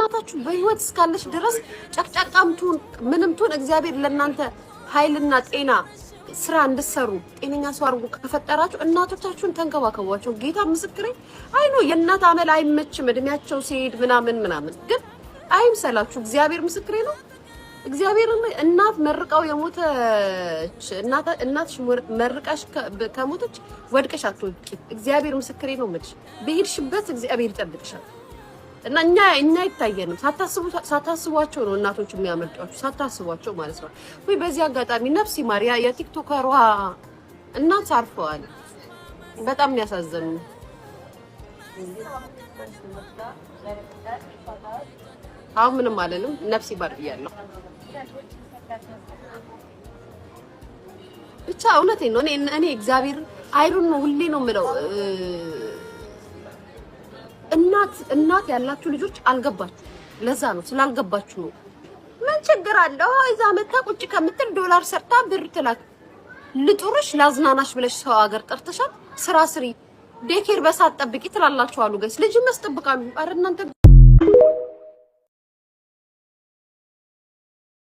እናታችሁ በህይወት እስካለሽ ድረስ ጨቅጨቃምቱን ምንምቱን እግዚአብሔር ለእናንተ ኃይልና ጤና ስራ እንድትሰሩ ጤነኛ ሰው አድርጎ ከፈጠራችሁ እናቶቻችሁን ተንከባከቧቸው። ጌታ ምስክሬ አይኖ የእናት አመል አይመችም እድሜያቸው ሲሄድ ምናምን ግን አይምሰላችሁ። እግዚአብሔር ምስክሬ ነው። እግዚአብሔር እናት መርቃው የሞተች እናትሽ መርቃሽ ከሞተች ወድቀሽ አትወድቂ። እግዚአብሔር ምስክሬ ነው። ምድሽ በሄድሽበት እግዚአብሔር ይጠብቅሻል። እና እኛ አይታየንም። ሳታስቧቸው ነው እናቶች የሚያመልጧችሁ፣ ሳታስቧቸው ማለት ነው። ወይ በዚህ አጋጣሚ ነፍስ ማሪያ የቲክቶከሯ እናት አርፈዋል። በጣም የሚያሳዝኑ አሁን ምንም አለንም። ነፍስ ይማር ብያለሁ። ብቻ እውነቴን ነው። እኔ እግዚአብሔር አይሩን ነው ሁሌ ነው የምለው። እናት ያላችሁ ልጆች አልገባችሁ። ለዛ ነው ስላልገባችሁ ነው። ምን ችግር አለው? እዛ መታ ቁጭ ከምትል ዶላር ሰርታ ብር ትላክ ልጡርሽ ላዝናናሽ ብለሽ ሰው ሀገር ጠርተሻል። ስራ ስሪ፣ ዴኬር በሳት ጠብቂ ትላላችሁ አሉ ጋይስ። ልጅ መስጠብቃሉ። አረ እናንተ